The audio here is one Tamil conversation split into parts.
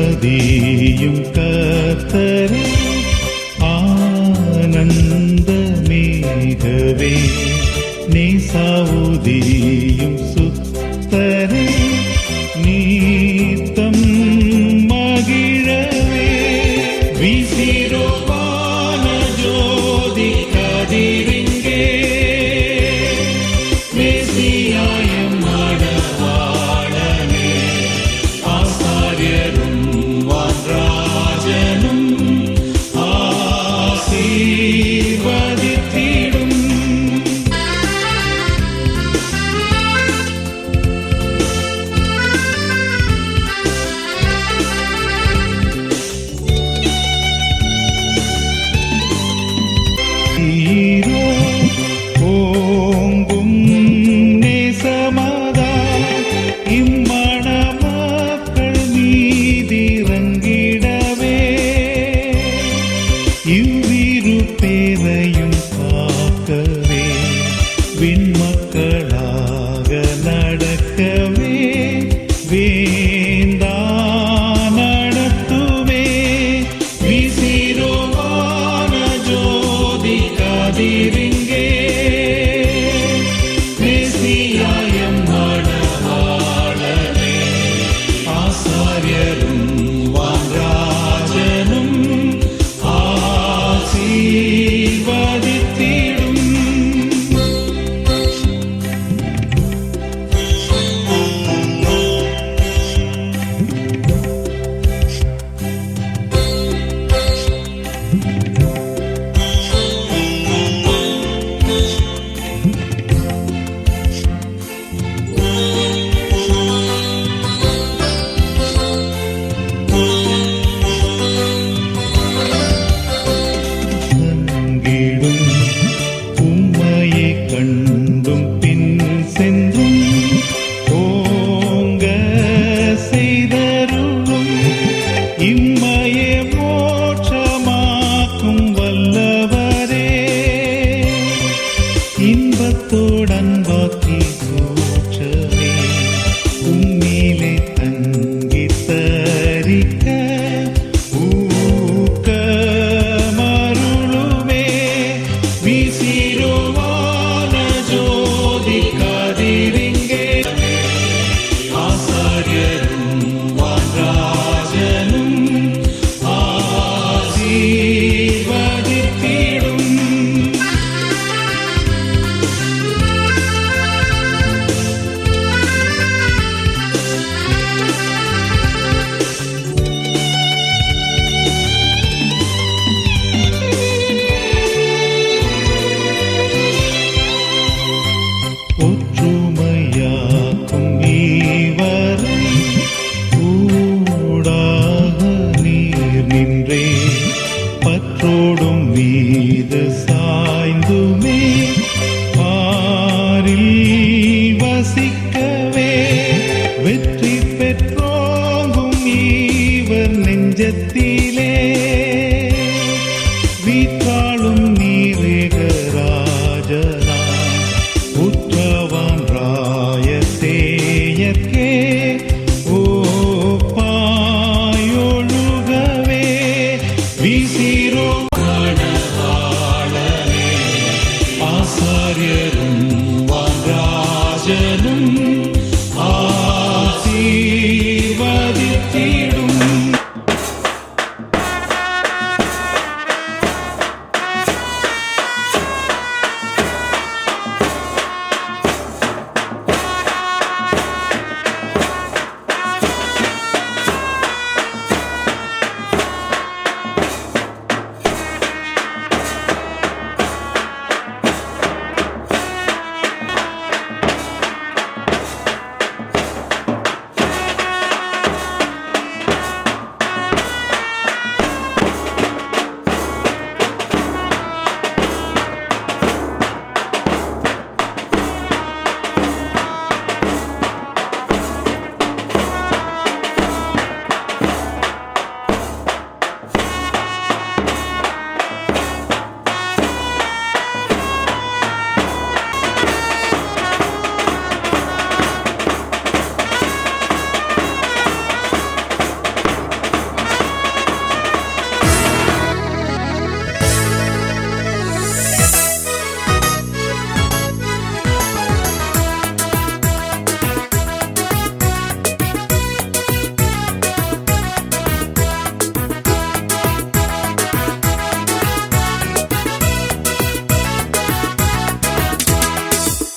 ஆசீர்வதியும் கர்த்தரே, ஆனந்தமேகவே, நேசாவுதியும் சுத்தரே, நீத்தம் மகிழவே, வீசிரோவான ஜோதி கதிரிங்கே, மேசியாயம் மணவாளனே, ஆசாரியரும் வான்ராஜனும் ஆசீர்வதித்திடும். அன்பாக்கி சூற்றவே உம்மிலே தங்கி தரிக்க ஊக்கமருளுமே வீசிருவான ஜோதி கதிரிங்கே ஆசாரியரும் வான்ராஜனும் ஆசீர்வதித்திடும் ஒற்றுமையாக்கும் இவரை ஊடாக நீர் நின்றே பற்றோடும் மீது சாய்ந்துமே பாரில் வசிக்கவே வெற்றி பெற்றோங்கும் இவர் நெஞ்சத்திலே வீற்றாளும் நீரேகராஜனா உற்றவான் ராயத்தேயர்க்கே ஓ பாயொழுகவே வீசிரோ மணவாளனே ஆசாரியரும் வான்ராஜனும் ஆசீர்வதித்திடும்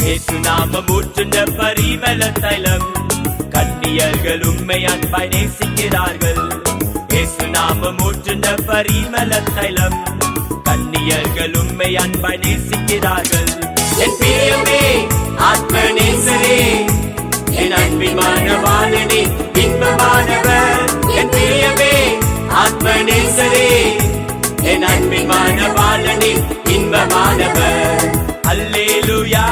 இயேசு நாமமூற்றுண்ட பரிமள தைலம் கன்னியர்கள் உம்மை அன்பாய் நேசிக்கிறார்கள். இயேசு நாமமூற்றுண்ட பரிமள தைலம் கன்னியர்கள் உம்மை அன்பாய் நேசிக்கிறார்கள். என் பிரியமே ஆத்ம நேசரே என் அன்பின் மாணவானனே இன்பமானவர். என் பிரியமே ஆத்ம நேசரே என் அன்பின் மாணவானனே இன்பமானவர். அல்லேலூயா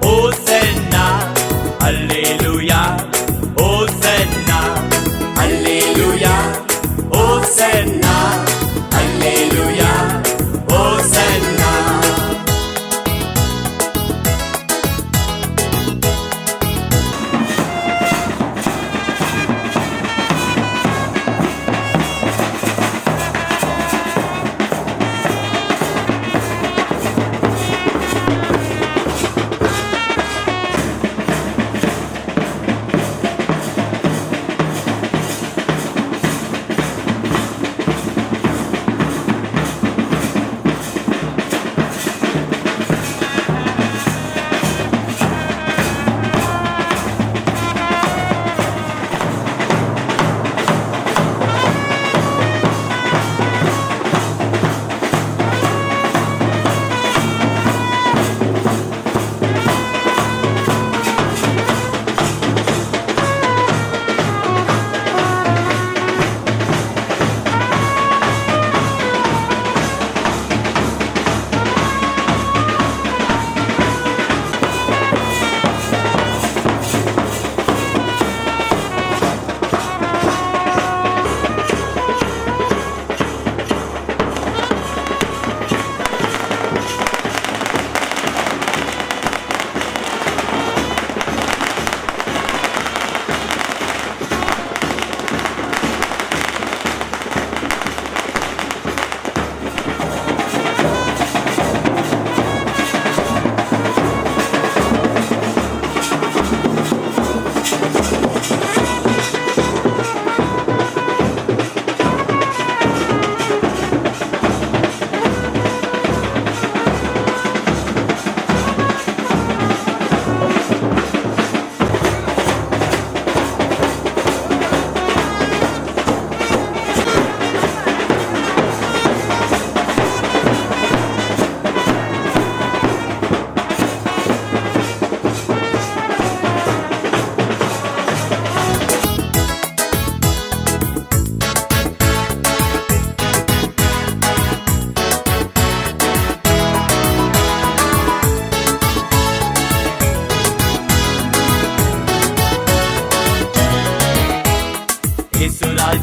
Hosanna, Alleluia, Hosanna, Alleluia, Hosanna, Alleluia, Hosanna.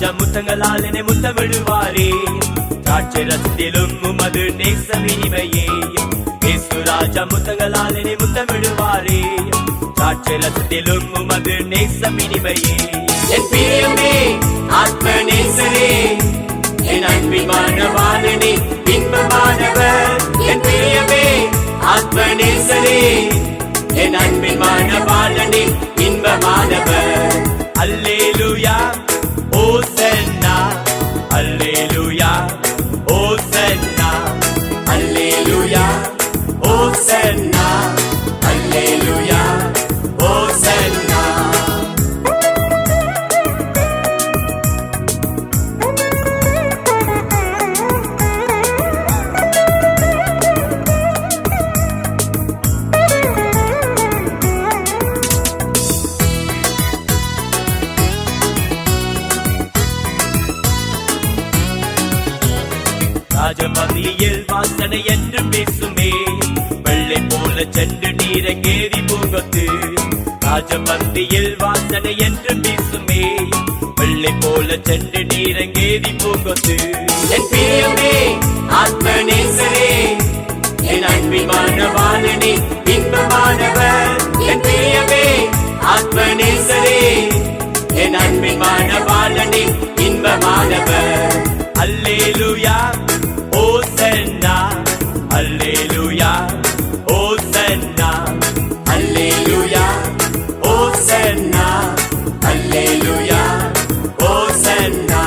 ராஜா முத்தங்களால் என்னை முத்தமிடுவாரே திராட்சை ரசத்திலும் உமது நேசம் இனிமையே இயேசு ராஜா முத்தங்களால் என்னை முத்தமிடுவாரே திராட்சை ரசத்திலும் உமது நேசம் இனிமையே என் பிரியமே ஆத்ம நேசரே என் அன்பிமான வாழனே இன்பமானவர் என் பிரியமே ஆத்ம நேசரே என் அன்பிமான வாழனே இன்பமானவர் அல்லேலூயா ஓசன்னா அல்லேலூயா ஓசன்னா அல்லேலூயா ஓசன்னா அல்லேலூயா ஓசன்னா ராஜபதியில் வாசனை என்று பேசுமே வெள்ளை போல சென்று நீரங்கேறி பூங்கொத்து ராஜபந்தியில் வாசனை என்று பேசுமே வெள்ளை போல சென்று நீரங்கேறி பூங்கொத்து என் பிரியமே ஆத்ம நேசரே என் அன்பிமான வாழனே இன்பமானவர் என் பிரியமே ஆத்ம நேசரே என் அன்பிமான வாழனே இன்பமானவர் அல்லேலூயா ஓசன்னா அல்லேலூயா ஓசன்னா அல்லேலூயா ஓசன்னா அல்லேலூயா ஓசன்னா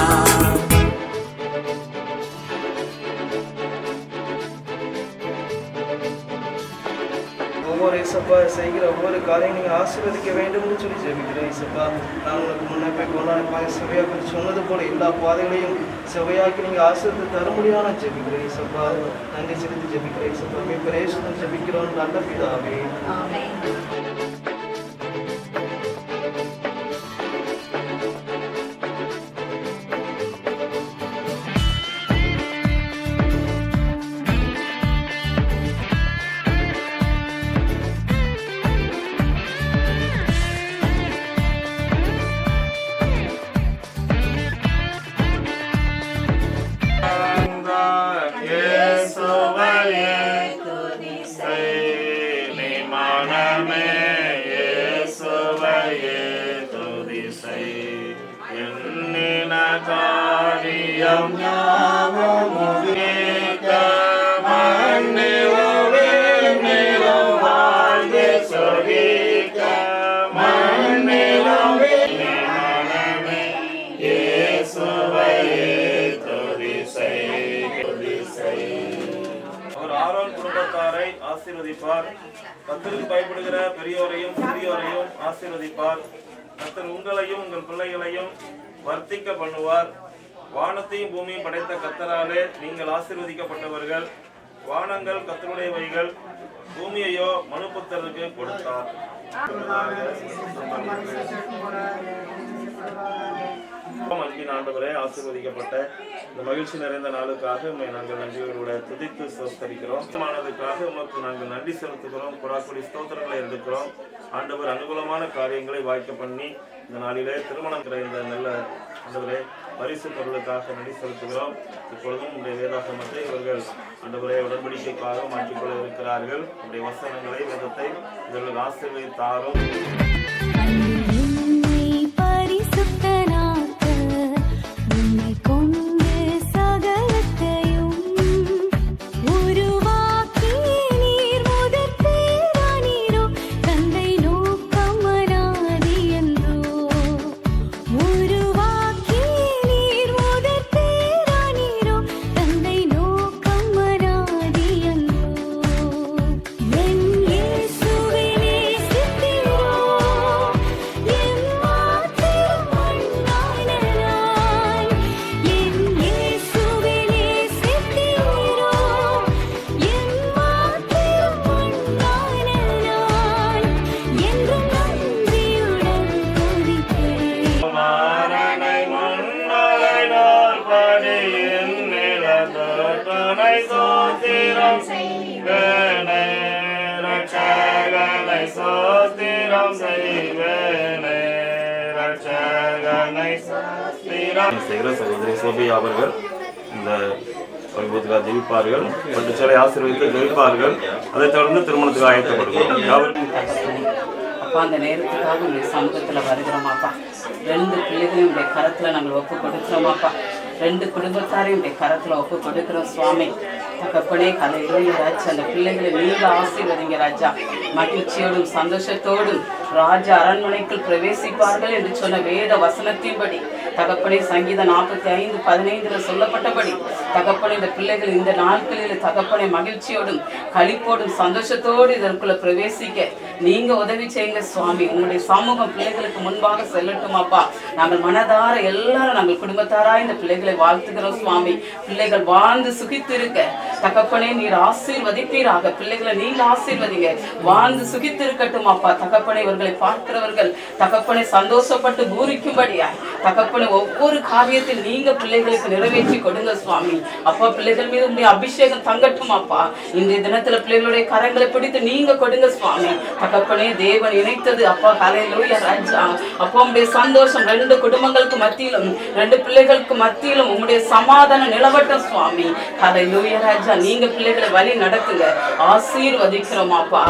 ஒவ்வொரு இசப்பா செய்கிற ஒவ்வொரு காரியம் நீங்கள் ஆசீர்வதிக்க வேண்டும்னு சொல்லி ஜெபிக்கிறேன் இசப்பா. நான் உங்களுக்கு முன்னே போய் கொண்டாட செவையாக்கி சொன்னது போல எல்லா பாதைகளையும் செவையாக்கி நீங்கள் ஆசீர்வதித்து தர முடியாத ஜெபிக்கிறேன் இசப்பா. நன்றி செலுத்தி ஜெபிக்கிறேன் இசப்பா. பிரேசனம் ஜெபிக்கிறோம் நல்ல பிதாவே. குடும்பத்தாரை ஆசீர்வதிப்பார். கர்த்தருக்கு பயப்படுகிற பெரியோரையும் சிறியோரையும் ஆசீர்வதிப்பார். கர்த்தர் உங்களையும் உங்கள் பிள்ளைகளையும் வர்த்திக்க பண்ணுவார். வானத்தையும் பூமியும் படைத்த கர்த்தராலே நீங்கள் ஆசீர்வதிக்கப்பட்டவர்கள். வானங்கள் கர்த்தருடையவைகள், பூமியையோ மனுபுத்திரருக்கு கொடுத்தார். அன்பின் ஆண்டவரே, ஆசீர்வதிக்கப்பட்ட இந்த மகிழ்ச்சி நிறைந்த நாளுக்காக உண்மை நாங்கள் நன்றியோடு துதித்து ஸ்தோத்தரிக்கிறோம். ஆனதுக்காக உமக்கு நாங்கள் நன்றி செலுத்துகிறோம். கொடாக்குடி ஸ்தோத்திரங்களை எடுக்கிறோம். ஆண்டவர் அனுகூலமான காரியங்களை வாய்க்க பண்ணி இந்த நாளிலே திருமணம் இந்த நல்ல ஆண்டவரே பரிசு பொருளுக்காக நன்றி செலுத்துகிறோம். இப்பொழுதும் உங்களுடைய வேதாகமத்தை இவர்கள் ஆண்டவரே உடன்படிக்கைக்காக மாற்றிக்கொள்ள இருக்கிறார்கள். உங்களுடைய வசனங்களை வேதத்தை இவர்கள் ஆசீர்வதித்தாரும். Sosthiram செய்கிற சகோதரி சோபியா அவர்கள் இந்த வைபவத்துக்காக ஜெயிப்பார்கள் மற்றும் சிலை ஆசீர்வதித்து ஜெயிப்பார்கள். அதைத் தொடர்ந்து திருமணத்துக்கு ஆயத்தப்படுகிறோம். அப்பா அந்த நேரத்துக்காக உங்களுடைய சமூகத்தில் வருகிறோமாப்பா. 2 பிள்ளைகளையும் உடைய கரத்தில் நாங்கள் ஒப்பு கொடுக்கிறோமாப்பா. 2 குடும்பத்தாரையும் உடைய கரத்தில் ஒப்பு கொடுக்கிறோம் சுவாமி. தகப்பனே கலையிலேயே ராஜா அந்த பிள்ளைகளை நீங்க ஆசீர்வதிங்க ராஜா. மகிழ்ச்சியோடும் சந்தோஷத்தோடும் ராஜா அரண்மனைக்குள் பிரவேசிப்பார்கள் என்று சொன்ன வேத வசனத்தின்படி தகப்பனே சங்கீதம் 45:15 சொல்லப்பட்டபடி தகப்பனே இந்த பிள்ளைகள் இந்த நாட்களில் தகப்பனை மகிழ்ச்சியோடும் களிப்போடும் சந்தோஷத்தோடு இதற்குள்ள பிரவேசிக்க நீங்க உதவி செய்யுங்க சுவாமி. உங்களுடைய சமூகம் பிள்ளைகளுக்கு முன்பாக செல்லட்டுமாப்பா. நாங்கள் மனதார எல்லாரும் நாங்கள் குடும்பத்தாரா இந்த பிள்ளைகளை வாழ்த்துகிறோம் சுவாமி. பிள்ளைகள் வாழ்ந்து சுகித்திருக்க தகப்பனே நீர் ஆசீர்வதிப்பீராக. பிள்ளைகளை நீங்க ஆசீர்வதிங்க. வாழ்ந்து சுகித்திருக்கட்டுமாப்பா. தகப்பனை இவர்களை பார்க்கிறவர்கள் தகப்பனை சந்தோஷப்பட்டு பூரிக்கும்படியா தகப்பனை ஒவ்வொரு காரியத்தில் நீங்க பிள்ளைகளுக்கு நிறைவேற்றி கொடுங்க சுவாமி. அப்பா பிள்ளைகள் மீது உங்களுடைய அபிஷேகம் தங்கட்டுமாப்பா. இந்த தினத்துல பிள்ளைகளுடைய கரங்களை பிடித்து நீங்க கொடுங்க சுவாமி. தகப்பனே தேவன் இணைத்தது அப்பா. ஹல்லேலூயா ராஜா. அப்பா உங்களுடைய சந்தோஷம் 2 குடும்பங்களுக்கு மத்தியிலும் 2 பிள்ளைகளுக்கு மத்தியிலும் உங்களுடைய சமாதானம் நிலவட்டும் சுவாமி. ஹல்லேலூயா ராஜா. நீங்க பிள்ளைகளை வழி நடத்துங்க. ஆசீர்வதிக்கிறோம் அப்பா.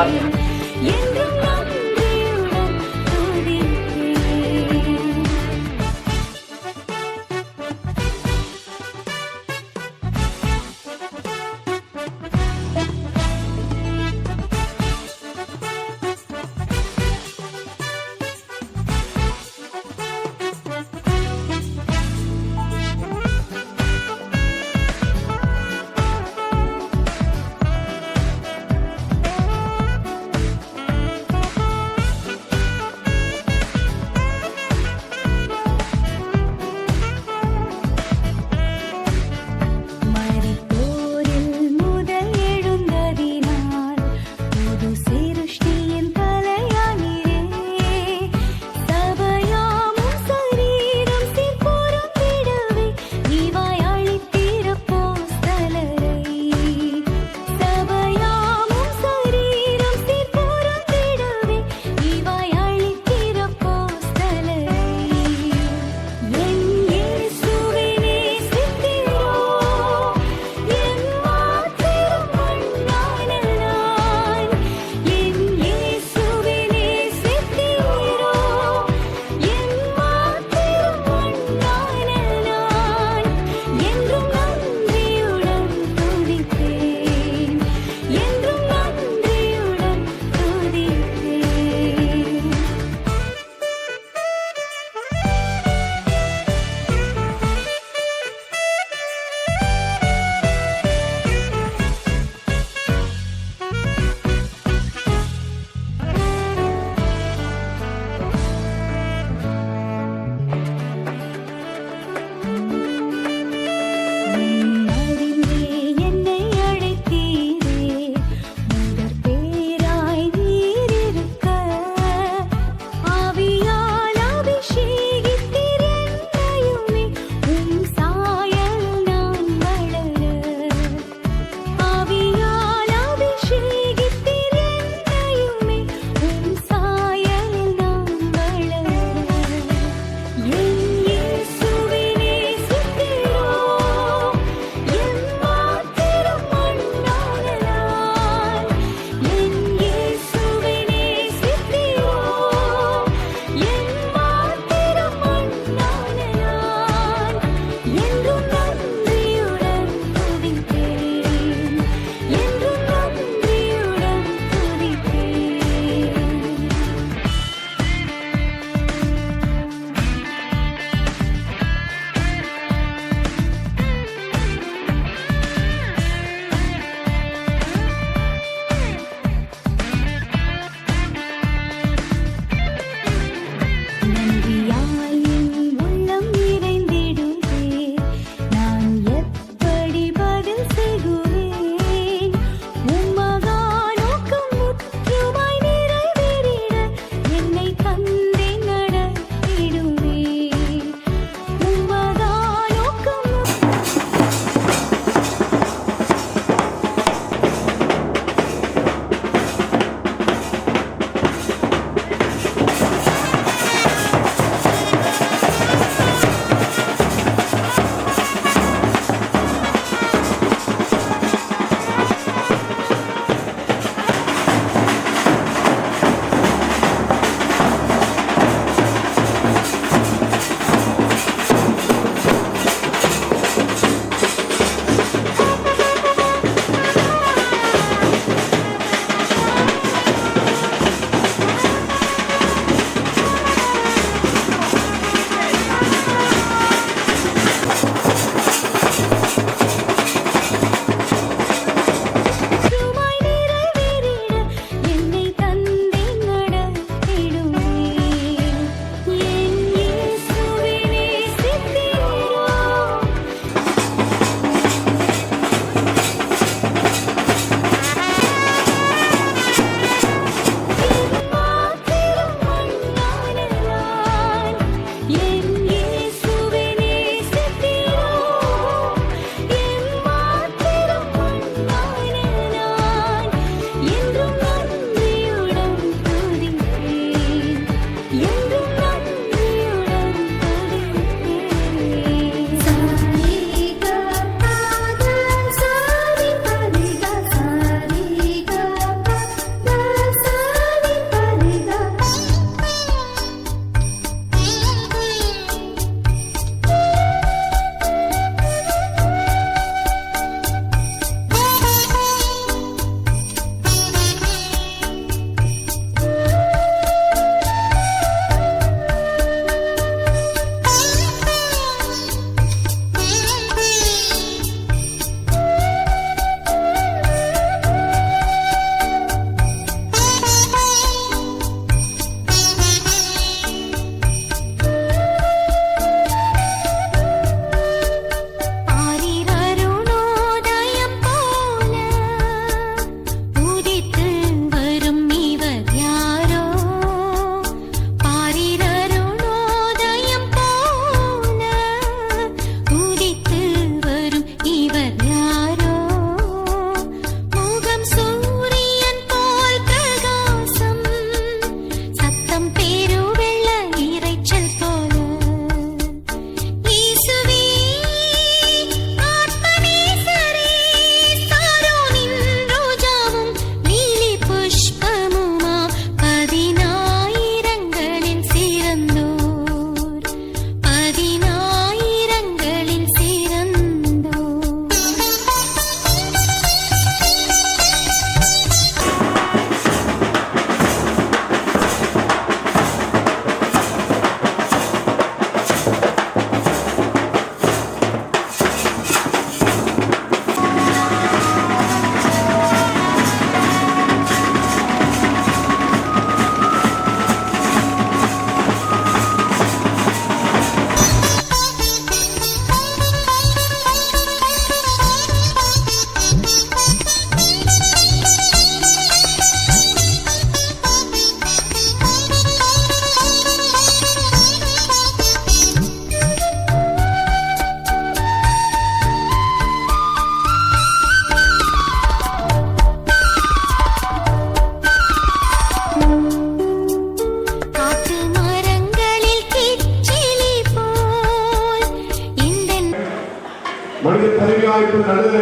தலைமையாய்ப்பு நல்ல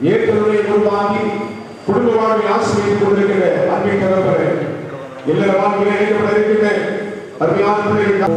ஏற்றதை உருவாக்கி குடும்ப வாழ்வை ஆசிரியர் கொண்டிருக்கிற அன்பை தகப்பனே, எல்லா வாழ்விலே இணைக்கப்பட்டிருக்கிற அருமையான பிள்ளைகள்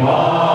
Wow.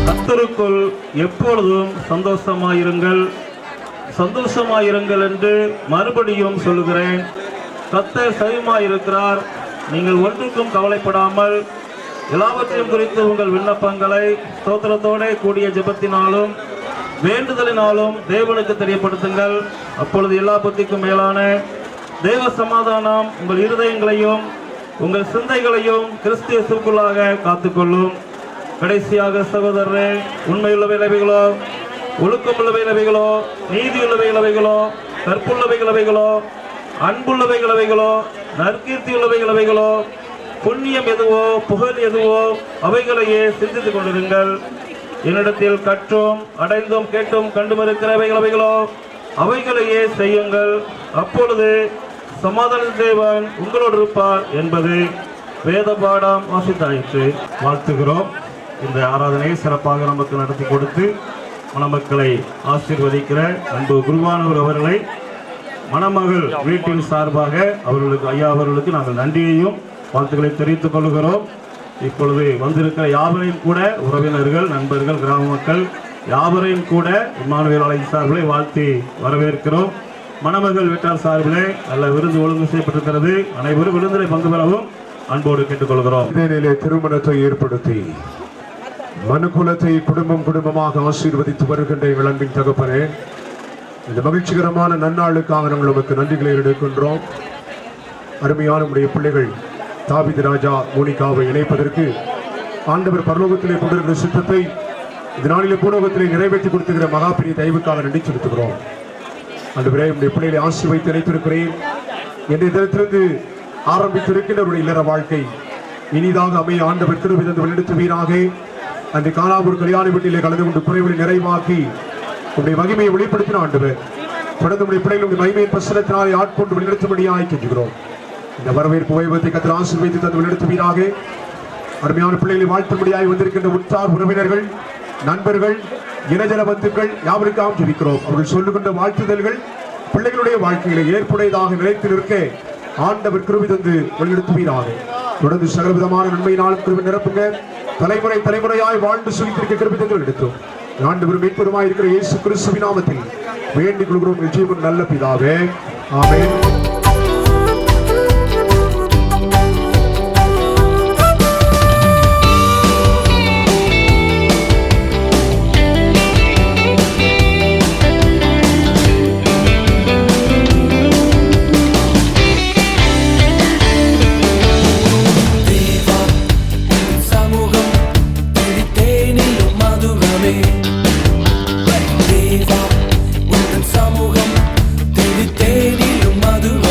கர்த்தருக்குள் எப்பொழுதும் சந்தோஷமாயிருங்கள் என்று மறுபடியும் சொல்லுகிறேன். கர்த்தர் சமீபமாயிருக்கிறார். நீங்கள் ஒன்றுக்கும் கவலைப்படாமல் எல்லாவற்றையும் குறித்து உங்கள் விண்ணப்பங்களை ஸ்தோத்திரத்தோட கூடிய ஜெபத்தினாலும் வேண்டுதலினாலும் தேவனுக்கு தெரியப்படுத்துங்கள். அப்பொழுது எல்லா புத்திக்கும் மேலான தேவ சமாதானம் உங்கள் இருதயங்களையும் உங்கள் சிந்தைகளையும் கிறிஸ்து இயேசுவுக்குள்ளாக காத்துக்கொள்ளும். கடைசியாக சகோதரரே, உண்மையுள்ளவைகளோ, ஒழுக்கமுள்ளவைகளோ, நீதியுள்ளவைகளோ, கற்புள்ளவைகளோ, அன்புள்ளவைகளோ, நற்கீர்த்தியுள்ளவைகளோ, புண்ணியம் எதுவோ புகழ் எதுவோ அவைகளையே சிந்தித்துக் கொண்டிருங்கள். என்னிடத்தில் கற்றும் அடைந்தும் கேட்டும் கண்டும் இருக்கிறவைகளோ அவைகளையே செய்யுங்கள். அப்பொழுது சமாதான தேவன் உங்களோடு இருப்பார் என்பது வேத பாடம் வாசித்தாயிற்று. வாழ்த்துகிறோம். இந்த ஆராதனையை சிறப்பாக நமக்கு நடத்தி கொடுத்து மணமக்களை ஆசீர்வதிக்கிற அன்பு குருவானவர் அவர்களை மணமகள் வீட்டின் சார்பாக ஐயா அவர்களுக்கு நாங்கள் நன்றியையும் வாழ்த்துக்களை தெரிவித்துக் கொள்கிறோம். இப்பொழுது வந்திருக்கிற யாவரையும் கூட உறவினர்கள், நண்பர்கள், கிராம மக்கள் யாவரையும் கூட இம்மானுவேல் ஆலய சார்பிலே வாழ்த்தி வரவேற்கிறோம். மணமகள் வீட்டார் சார்பிலே நல்ல விருந்து ஒழுங்கு செய்யப்பட்டிருக்கிறது. அனைவரும் விருந்தினை பங்கு பெறவும் அன்போடு கேட்டுக்கொள்கிறோம். இதே திருமணத்தை ஏற்படுத்தி மனுக்குலத்தை குடும்பமாக ஆசீர்வதித்து வருகின்ற விளம்பின் தகப்பனே, இந்த மகிழ்ச்சிகரமான நன்னாளுக்காக நாங்கள் நமக்கு நன்றிகளை எடுக்கின்றோம். அருமையான நம்முடைய பிள்ளைகள் தாவீது ராஜா மோனிகாவை இணைப்பதற்கு ஆண்டவர் பரலோகத்திலே கொண்டிருக்கிற சித்தத்தை இந்த நாளிலே பூலோகத்திலே நிறைவேற்றி கொடுத்துக்கிற மகாபிரிய தயவுக்காக நன்றி செலுத்துகிறோம். ஆண்டவரே, நம்முடைய பிள்ளைகளை ஆசீர்வதித்து இணைத்திருக்கிறேன். இன்றைய தினத்திலிருந்து ஆரம்பித்திருக்கின்ற இல்லற வாழ்க்கை இனிதாக அமைய ஆண்டவர் கிருபை தந்து வழிநடத்துவீராக. அன்று காலாபூர் கல்யாண வீட்டிலே கலந்து கொண்டு குறைவுகளை நிறைவாக்கி உடைய மகிமையை வெளிப்படுத்தின ஆண்டவர் தொடர்ந்து உடைய பிள்ளைகளுடைய மகிமையின் பிரசனத்தினாலே ஆட்கொண்டு வழிநடத்தும்படியாக கெஞ்சுகிறோம். இந்த வரவேற்பு வைபவத்தை கர்த்தர் ஆசீர்வதித்து தந்து வழிநடத்துவீராக. அருமையான பிள்ளைகளை வாழ்த்தும்படியாக வந்திருக்கின்ற உற்றார் உறவினர்கள், நண்பர்கள், இனஜன பந்துக்கள் யாவருக்காகவும் ஜெபிக்கிறோம். அவர்கள் சொல்லுகின்ற வாழ்த்துதல்கள் பிள்ளைகளுடைய வாழ்க்கையில ஏற்புடையதாக நிலைத்து நிற்க ஆண்டவர் கிருபை தந்து வழிநடத்துவீராக. தொடர்ந்து சகலவிதமான நன்மையினாலும் கிருபை நிரப்புங்க. தலைமுறையாய் வாழ்ந்து சுகித்திருக்க கிருபை தந்து வழிநடத்தும். ஆண்டவர் மீட்பருமாய் இருக்கிற இயேசு கிறிஸ்துவின் நாமத்தில் வேண்டிக் கொள்கிறோம் ஜீவன் நல்ல பிதாவே, ஆமென். தேவா உன் சமூகம் தேடி தேடியும் மதுரமே.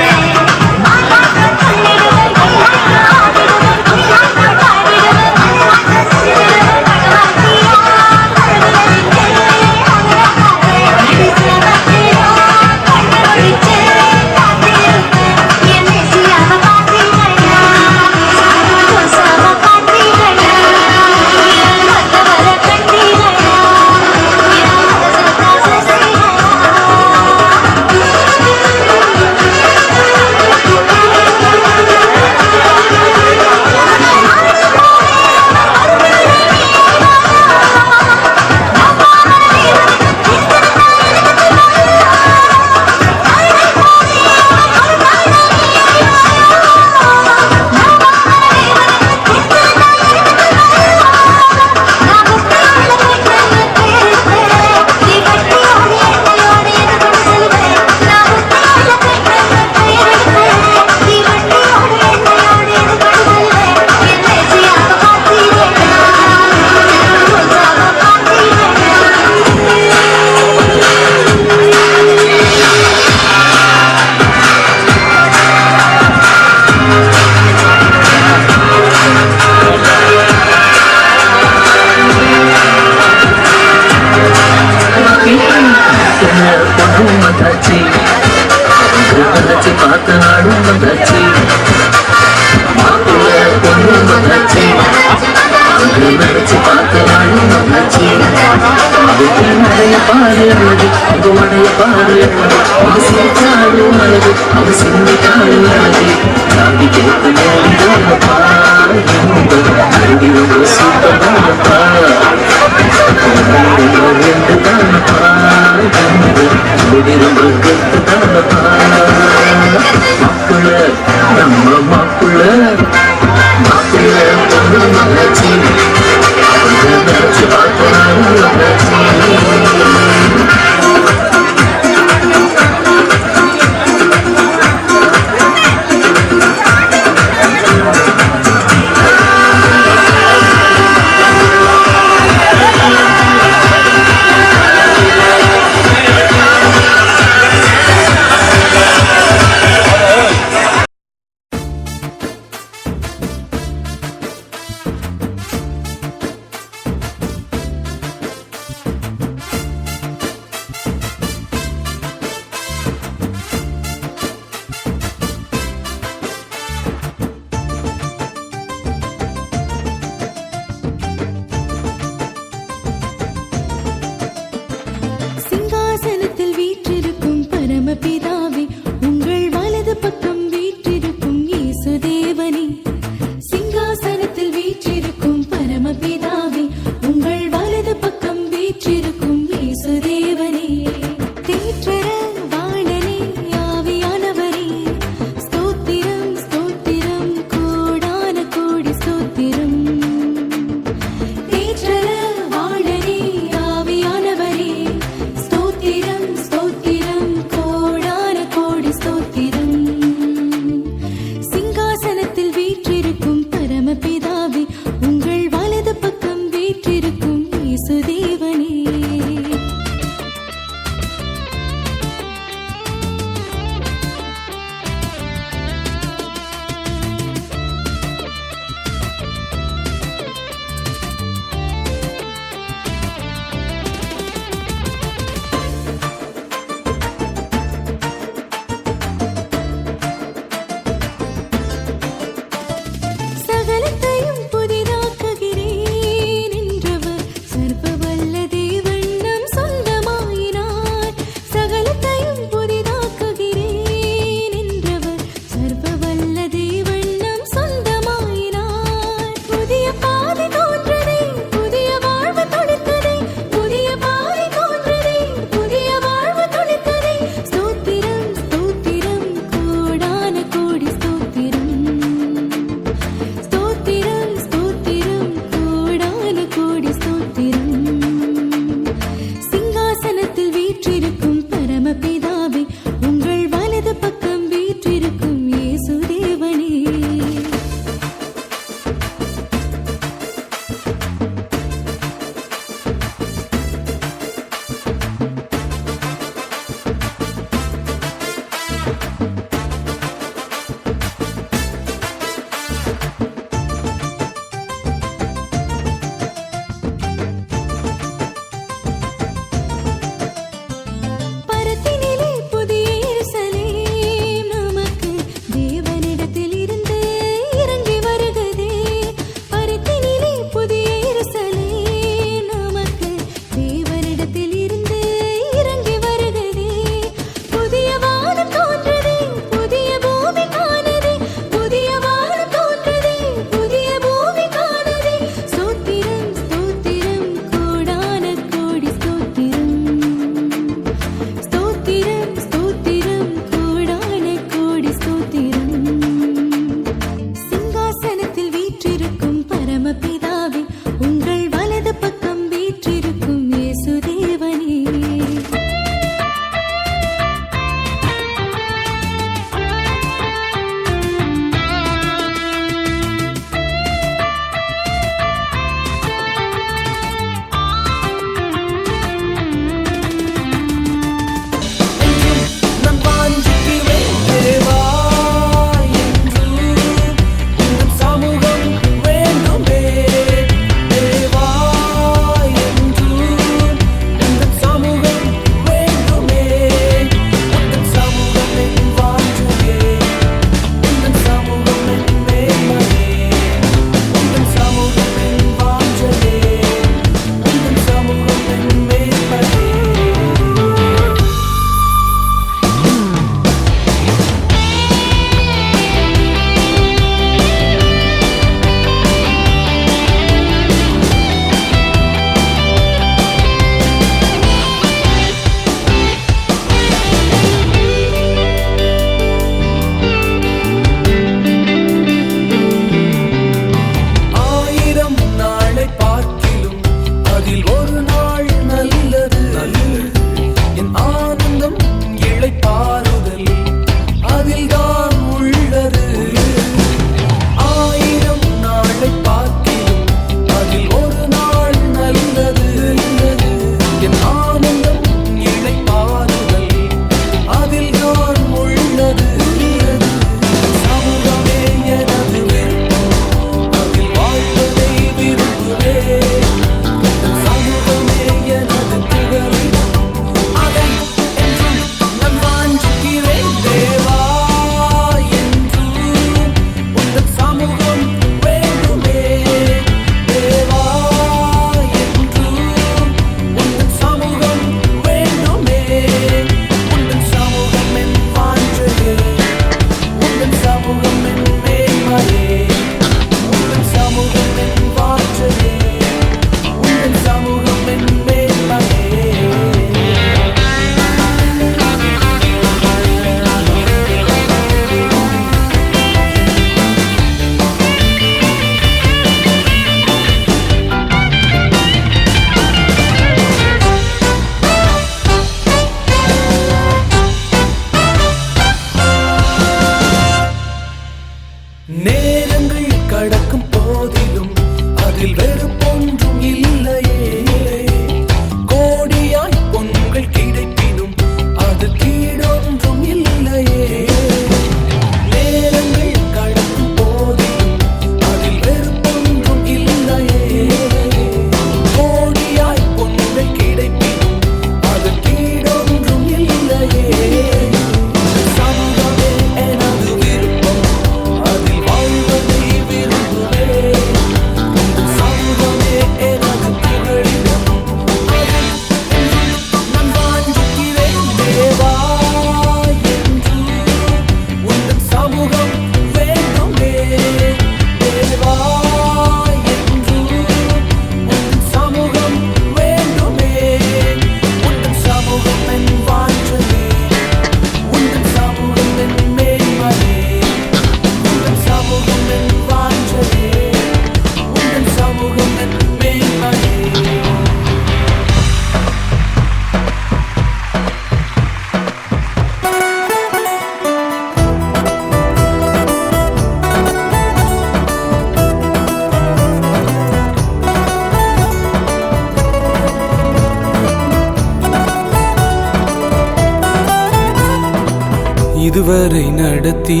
இதுவரை நடத்தி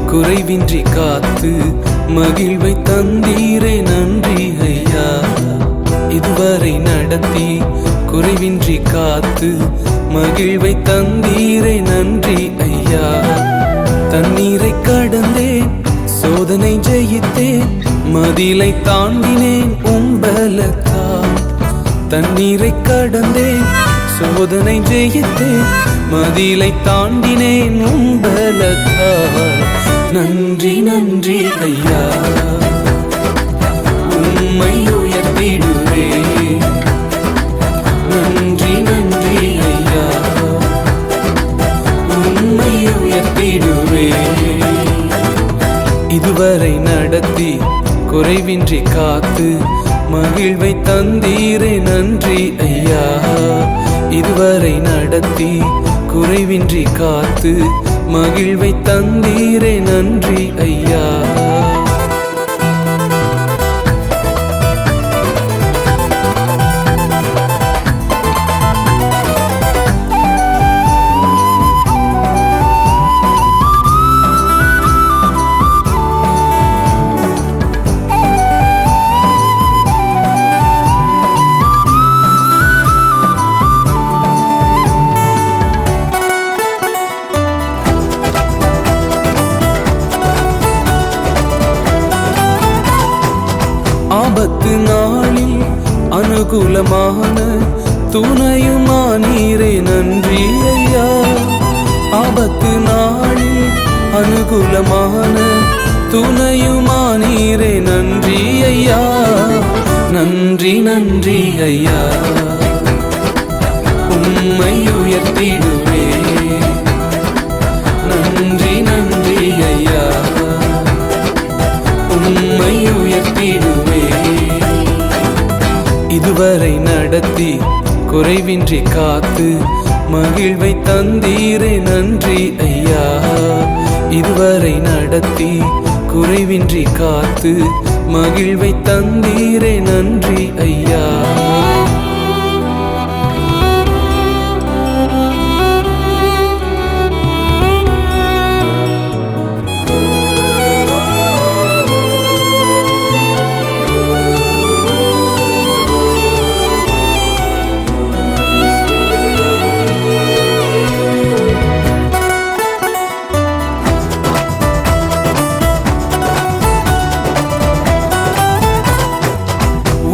குறைவின்றி காத்து மகிழ்வை தந்தீரே நன்றி ஐயா. இதுவரை நடத்தி குறைவின்றி காத்து மகிழ்வை தந்தீரே நன்றி ஐயா. தண்ணீரை கடந்தேன், சோதனை ஜெயித்தேன், மதிலை தாண்டினேன் உம்பலத்தால். தண்ணீரை கடந்தேன், சோதனை ஜெயித்தேன், மதிலை தாண்டினேன் உம்பலத்தால். நன்றி நன்றி ஐயா, உம்மை உயர்த்திடுவே. நன்றி நன்றி ஐயா, உம்மை உயர்த்திடுவே. இதுவரை நடத்தி குறைவின்றி காத்து மகிழ்வை தந்தீரே நன்றி ஐயா. இதுவரை நடத்தி குறைவின்றி காத்து மகிழ்வை தந்தீரே நன்றி ஐயா. ஆபத்து நாளில் அனுகூலமான துணையுமானீரே நன்றி ஐயா. ஆபத்து நாளில் அனுகூலமான துணையுமானீரே நன்றி ஐயா. நன்றி நன்றி ஐயா, உம்மை உயர்த்திடுவே. நன்றி நன்றி ஐயா, உம்மை உயர்த்திடுவே. இதுவரை நடத்தி குறைவின்றி காத்து மகிழ்வை தந்தீரே நன்றி ஐயா. இதுவரை நடத்தி குறைவின்றி காத்து மகிழ்வை தந்தீரே நன்றி ஐயா.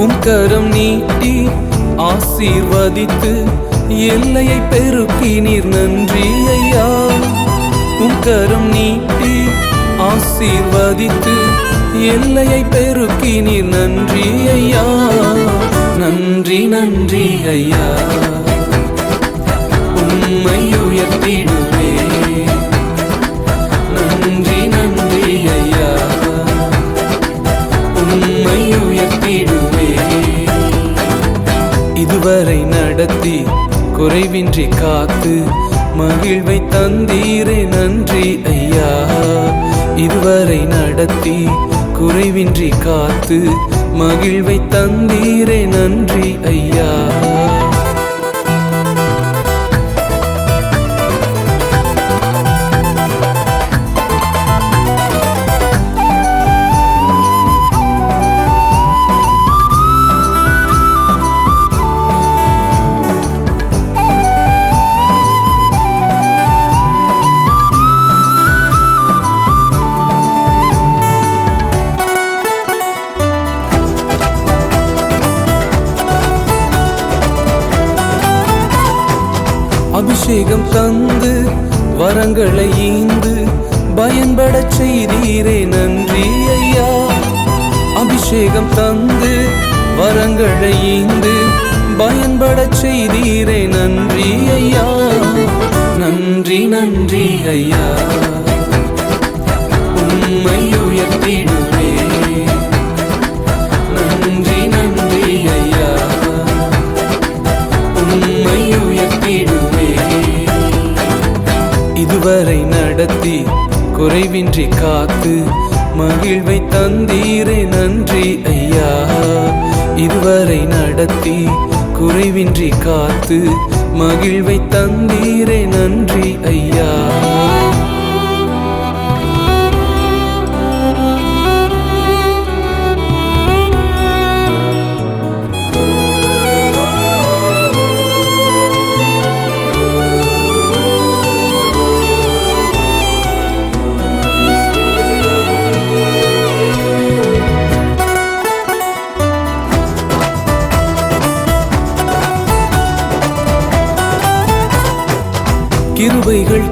உம் கரம் நீட்டி ஆசீர்வதித்து எல்லையை பெருக்கினீர் நன்றி ஐயா. உம் கரம் நீட்டி ஆசீர்வதித்து எல்லையை பெருக்கினீர் நன்றி ஐயா. நன்றி நன்றி ஐயா, உம்மை உயர்த்திடுவே. நன்றி நன்றி ஐயா, உம்மை உயர்த்திடுவே. இதுவரை நடத்தி குறைவின்றி காத்து மகிழ்வை தந்தீரே நன்றி ஐயா. இதுவரை நடத்தி குறைவின்றி காத்து மகிழ்வை தந்தீரே நன்றி ஐயா. அபிஷேகம் தந்து வரங்களை ஈந்து பயன்படச் செய்தீரே நன்றி ஐயா. அபிஷேகம் தந்து வரங்களை ஈந்து பயன்படச் செய்தீரே நன்றி ஐயா. நன்றி நன்றி ஐயா, உம்மை உயர்த்திடுவே. நன்றி நன்றி ஐயா, உம்மை உயர்த்திடுவே. இதுவரை நடத்தி குறைவின்றி காத்து மகிழ்வை தந்தீரே நன்றி ஐயா. இதுவரை நடத்தி குறைவின்றி காத்து மகிழ்வை தந்தீரே நன்றி ஐயா.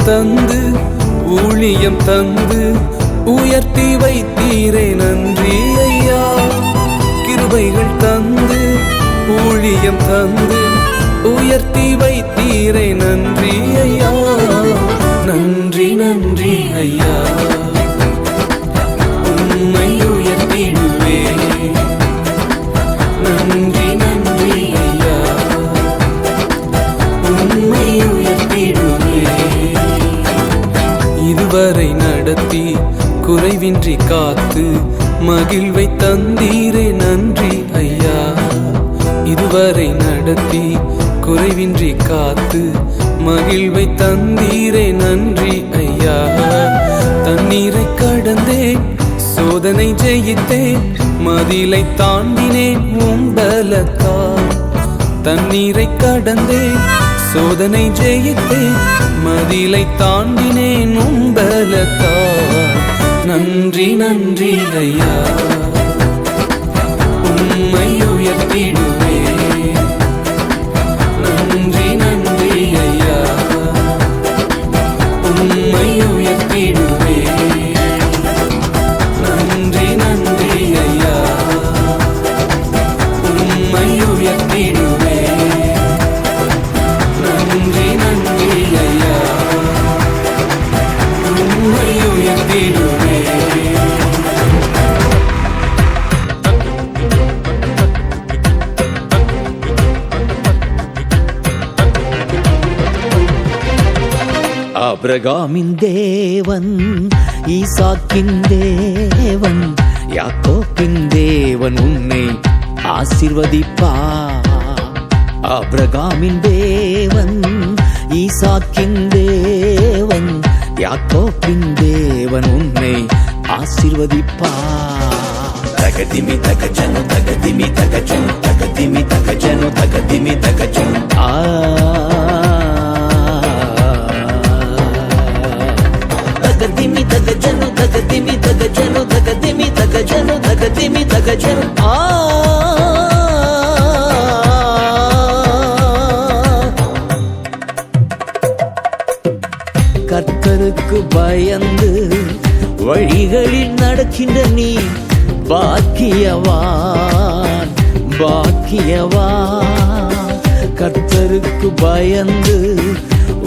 தந்து ஊழியம் தந்து உயர்த்தி வைத்தீரே நன்றி ஐயா. கிருபைகள் தந்து ஊழியம் தந்து உயர்த்தி வைத்தீரே நன்றி ஐயா. நன்றி நன்றி ஐயா, உம்மை உயர்த்திடுவே. நன்றி நன்றி ஐயா, உம்மை உயர்த்திடுவே. இதுவரை நடத்தி குறைவின்றி காத்து மகிழ்வை தந்தீரே நன்றி ஐயா. இதுவரை நடத்தி குறைவின்றி காத்து மகிழ்வை தந்தீரே நன்றி ஐயா. தண்ணீரை கடந்தேன், சோதனை ஜெயித்தேன், மதிலை தாண்டினேன் உம்பலத்தால். தண்ணீரை கடந்தேன், சோதனை ஜெயித்தேன், மதிலை தாண்டினேன் உம்பலத்தால். நன்றி நன்றி ஐயா, உம்மை உயர்த்திடுவே. நன்றி நன்றி ஐயா, உம்மை உயர்த்திடுவே. நன்றி நன்றி ஐயா, உம்மை உயர்த்திடுவே. நன்றி நன்றி ஐயா, உம்மை உயர்த்திடுவே. ஆபிரகாமின் தேவன், ஈசாக்கின் தேவன், யாக்கோபின் தேவன் உன்னை ஆசீர்வதிப்பார். ஆபிரகாமின் தேவன், ஈசாக்கின் தேவன், யாக்கோபின் தேவன் உன்னை ஆசீர்வதிப்பார். தகதிமி தகஜனு தகதிமி தகஜனு தகதிமி தகஜனு தகதிமி தகஜனு தகதிமி தகஜனு தகதிமி தகஜனு தகதிமி தகஜனு தகதிமி தகஜனு கர்த்தருக்கு பயந்து வழிகளில் நடக்கின்ற நீ பாக்கியவான் பாக்கியவான். கர்த்தருக்கு பயந்து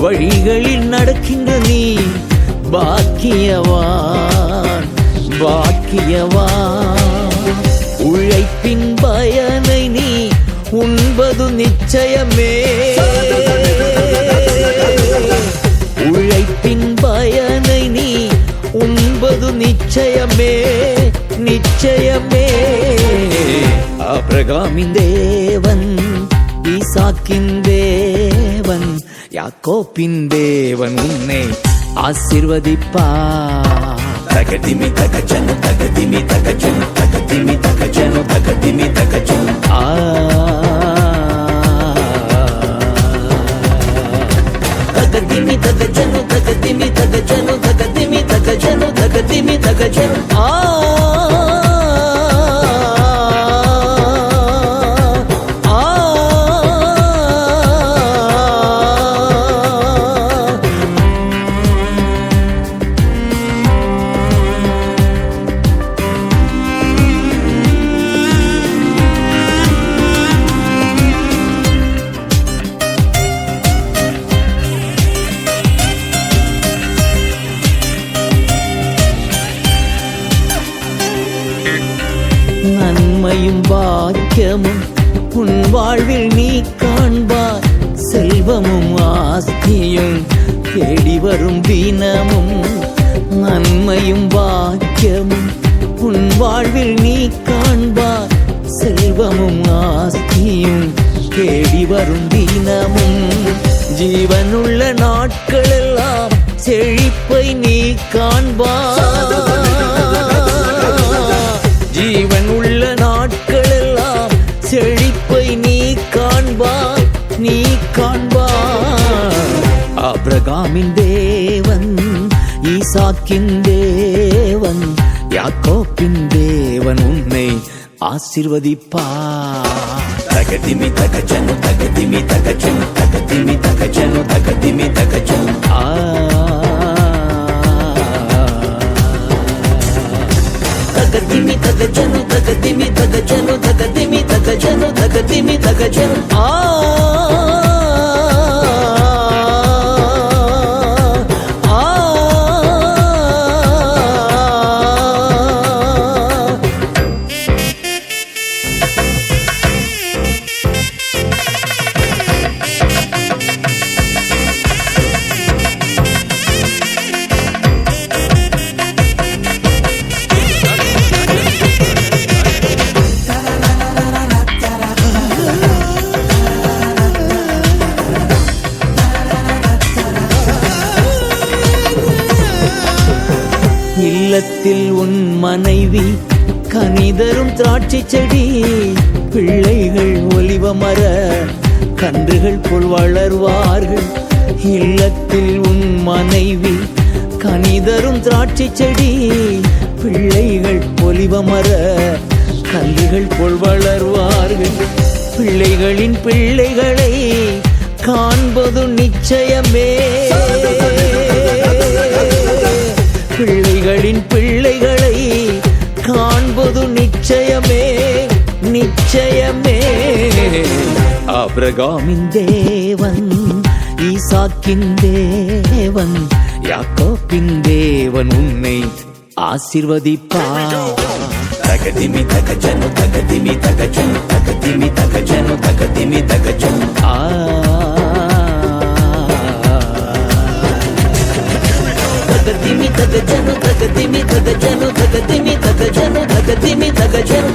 வழிகளில் நடக்கின்ற நீ பாக்கியவான் பாக்கியவான். உழைப்பின் பயனை நீ உண்பது நிச்சயமே. உழைப்பின் பயனை நீ உண்பது நிச்சயமே நிச்சயமே. ஆபிரகாமின் தேவன், ஈசாக்கின் தேவன், யாக்கோபின் தேவன் உன்னை ஆசீர்வதிப்பார். தகதிமி தகஜனு தகதிமி தகஜனு தகதிமி தகஜனு தகதிமி தகஜனு தகதிமி தகஜனு தகதிமி தகஜனு தகதிமி தகஜனு தகதிமி தகஜனு நன்மையும் பாக்கியமும் உன் வாழ்வில் நீ காண்பாய். செல்வமும் ஆஸ்தியும் தேடி வரும் தினமும். நன்மையும் பாக்கியமும் உன் வாழ்வில் நீ காண்பாய். செல்வமும் ஆஸ்தியும் தேடி வரும் தினமும். ஜீவனுள்ள நாட்களெல்லாம் செழிப்பை நீ காண்பாய். ஜீவன் உள்ள நாட்களெல்லாம் செழிப்பை நீ காண்பாய் நீ காண்பாய். ஆபிரகாமின் தேவன், ஈசாக்கின் தேவன், யாக்கோபின் தேவன் உன்னை ஆசீர்வதிப்பார். தகதிமி தகஜனு தகதிமி தகஜனு தகதிமி தகஜனு தகதிமி தகஜனு திமி தகஜன் ஆ இல்லத்தில் உன் மனைவி கனிதரும் திராட்சை செடி பிள்ளைகள் ஒலிவ மர கன்றுகள் போல் வளர்வார்கள் இல்லத்தில் உன் மனைவி கனிதரும் திராட்சை செடி பிள்ளைகள் ஒலிவ மர கன்றுகள் போல் வளர்வார்கள் பிள்ளைகளின் பிள்ளைகளை காண்பது நிச்சயமே பிள்ளைகளின் பிள்ளைகளை காண்பது நிச்சயமே நிச்சயமே ஆபிரகாமின் தேவன் ஈசாக்கின் தேவன் யாக்கோபின் தேவன் உன்னை ஆசீர்வதிப்பார் தகதிமி தகஜனு தகதிமி தகஜனு தகதிமி தகஜனு தகதிமி தகஜனு தகதிமி தகஜனு தகதிமி தகஜனு தகதிமி தகஜனு தகதிமி தகஜனு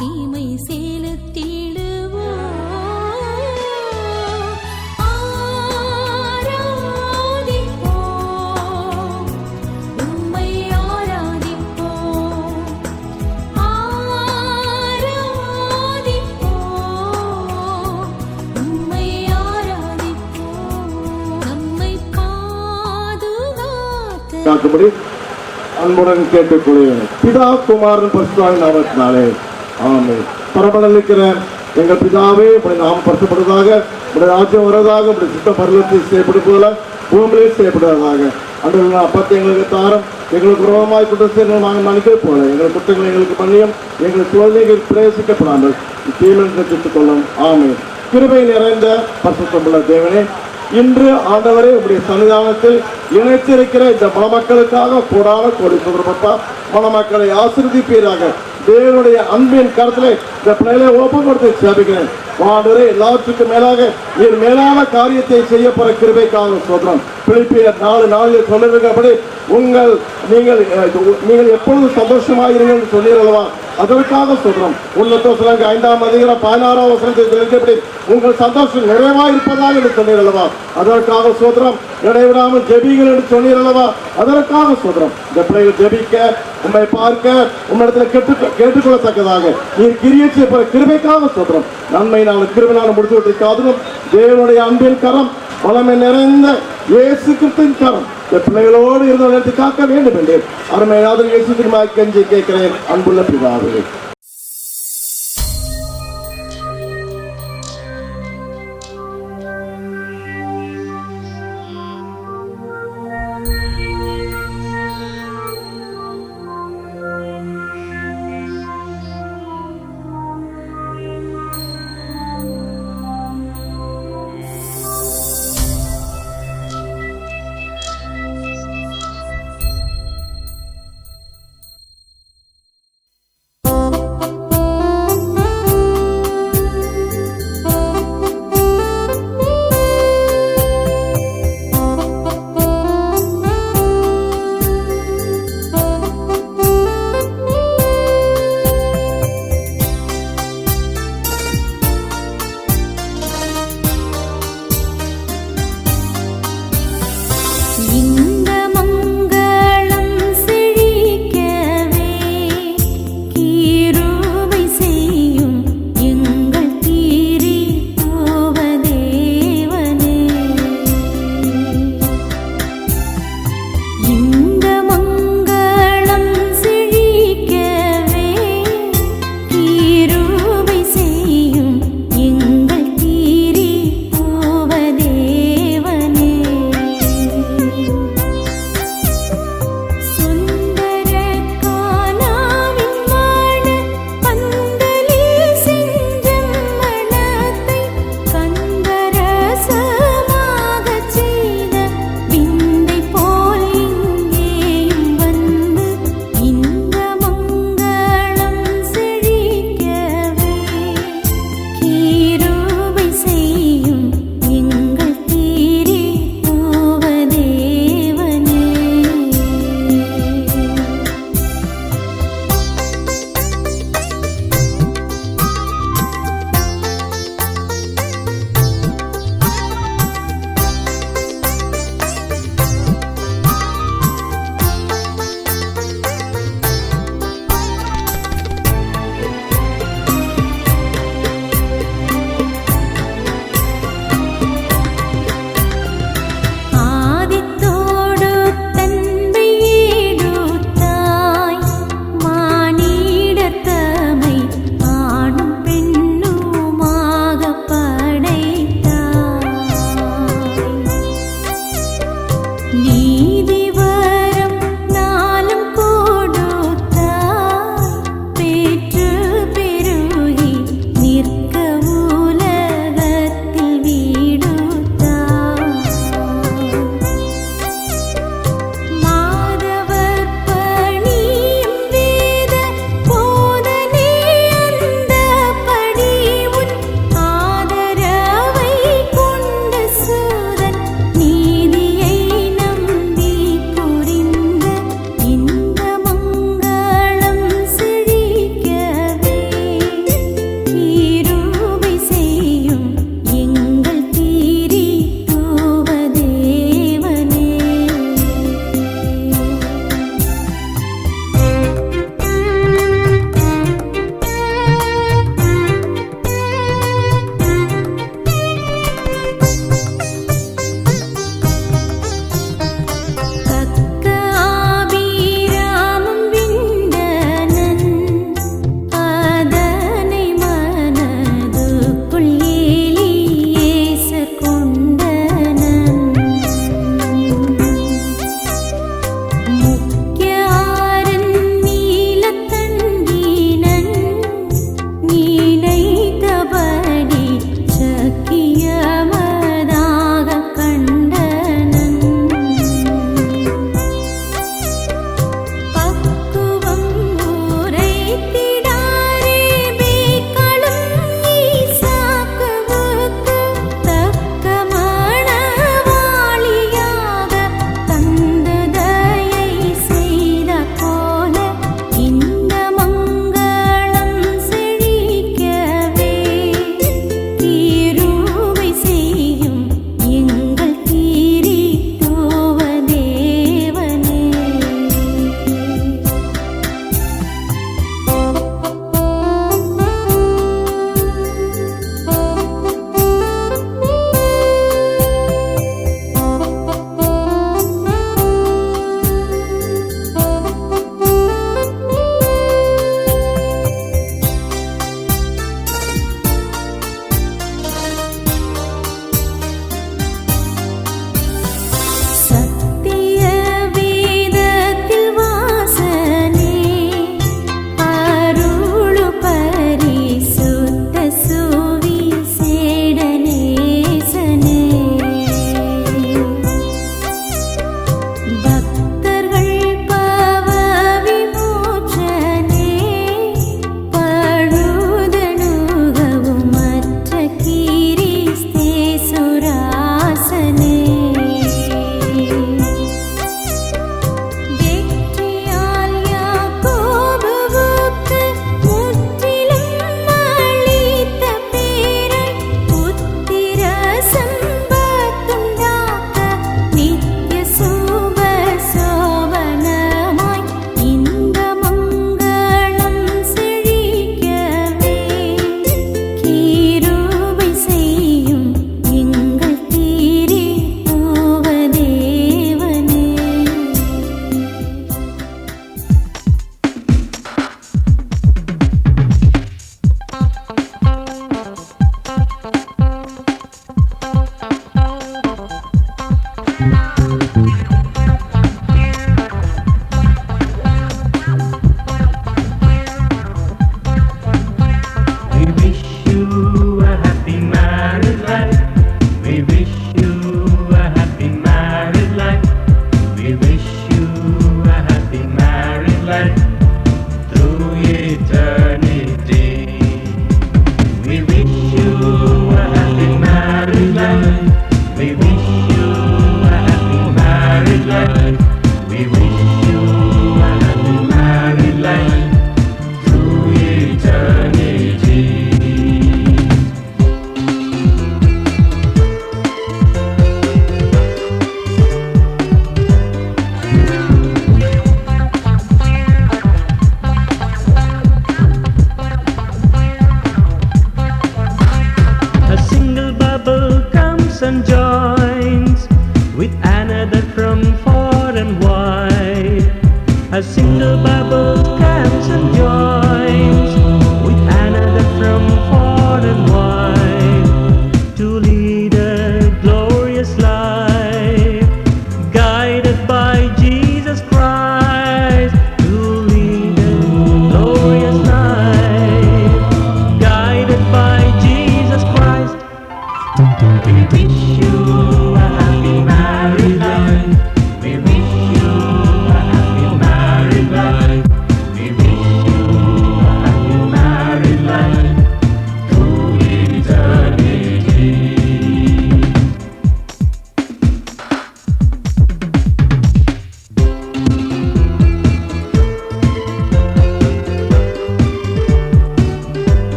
மகிமை செலுத்திடுவோம். ஆராதிப்போம், உம்மை ஆராதிப்போம். ஆராதிப்போம், உம்மை ஆராதிப்போம். நம்மை பாதுகாத்து காக்கும்படி அன்புடன் கேட்டுக்கொள்கிறேன். பிதா குமாரன் பரிசுத்தாவின் நாமத்தினாலே ஆமென். பரமண்டலத்தில் இருக்கிற எங்கள் பிதாவே, உடைய நாமம் பரிசுப்படுவதாக, உடைய ராஜ்யம் வருவதாக, உடைய சித்தம் பரலோகத்தில் செய்யப்படும் போல பூமியிலே செய்யப்படுவதாக. அன்றைய அப்பத்தை எங்களுக்கு தாரும், எங்களுக்கு விரோதமாய் குற்றத்தை நாங்கள் மன்னிக்கிறது போல எங்கள் குற்றங்களை எங்களுக்கு மன்னியும், எங்கள் சோதனைகள் பிரவேசிக்கப்படாமல் தீமை ரட்சித்துக் கொள்ளும். ஆமென். கிருபை நிறைந்த பரிசுத்தமுள்ள தேவனே, இன்று ஆண்டவரே உடைய சன்னிதானத்தில் இணைத்திருக்கிற இந்த மணமக்களுக்காக கூடான கோடி சுதரப்பட்டா மணமக்களை ஆசீர்வதிப்பீராக. தேவனுடைய அன்பின் கருத்திலே இந்த பிள்ளைகளை ஒப்பு கொடுத்து சேபிக்கிறேன். ஆண்டவரே, எல்லாவற்றுக்கும் மேலாக நீர் மேலான காரியத்தை செய்ய போற கிருபைக்காக சோதரம். பிலிப்பியர் 4:4 சொல்லிருக்கிறபடி நீங்கள் எப்பொழுது சந்தோஷமாயிருங்கள் சொன்னீர்களவா, அதற்காக சொல்றோம். 5:16 உங்கள் சந்தோஷம் நிறைவாயிருப்பதாக என்று சொன்னீர்களவா, அதற்காக சோதரம். இடைவிடாமல் ஜெபிகள் என்று சொன்னீர்களவா, அதற்காக சோதரம். இந்த பிள்ளைகள் ஜெபிக்க, உண்மை பார்க்க, உம்மிடத்தில் கேட்டுக்கொள்ளத்தக்கதாக நீர் கிரியை செய்ய கிருபைக்காக சோதரம். நன்மை நாள் கிருபைனால முடித்து விட்டிருக்காதும் தேவனுடைய அன்பின் கரம், வளமை நிறைந்த இயேசு கிறிஸ்துவின் கரம் இந்த பிள்ளைகளோடு இருந்த நேரத்தை காக்க வேண்டும் என்று அருமையாத இயேசு திருமாய் கெஞ்சி கேட்கிறேன் அன்புள்ள பிதாவே.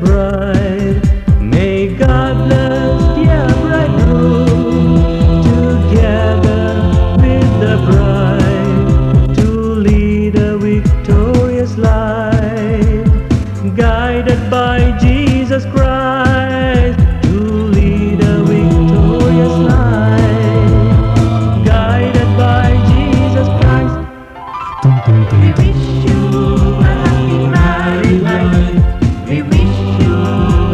bride. May God bless dear bridegroom together with the bride to lead a victorious life, guided by Jesus Christ, to lead a victorious life, guided by Jesus Christ. We wish you a happy married life. We wish you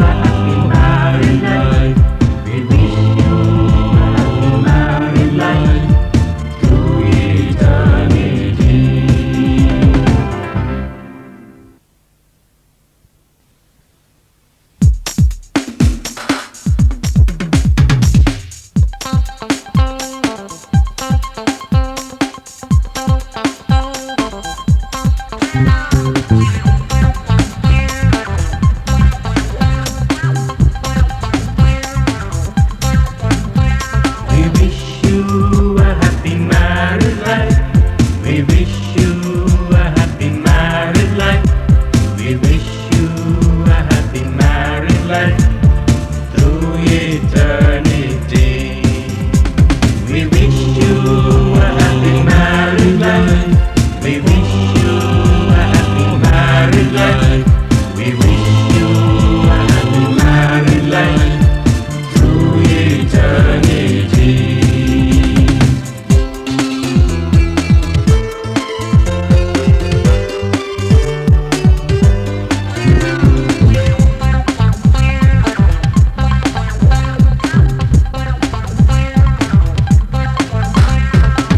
a happy married life. We wish you a happy married life through eternity. We wish you a happy married life. We wish you a happy married life. We wish you a happy married life through eternity. We wish you a happy married life. We wish you a happy married life. We wish you a happy married life through eternity.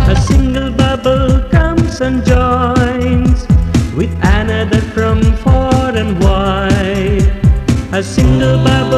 A single bubble comes and joins with another from far and wide. A single bubble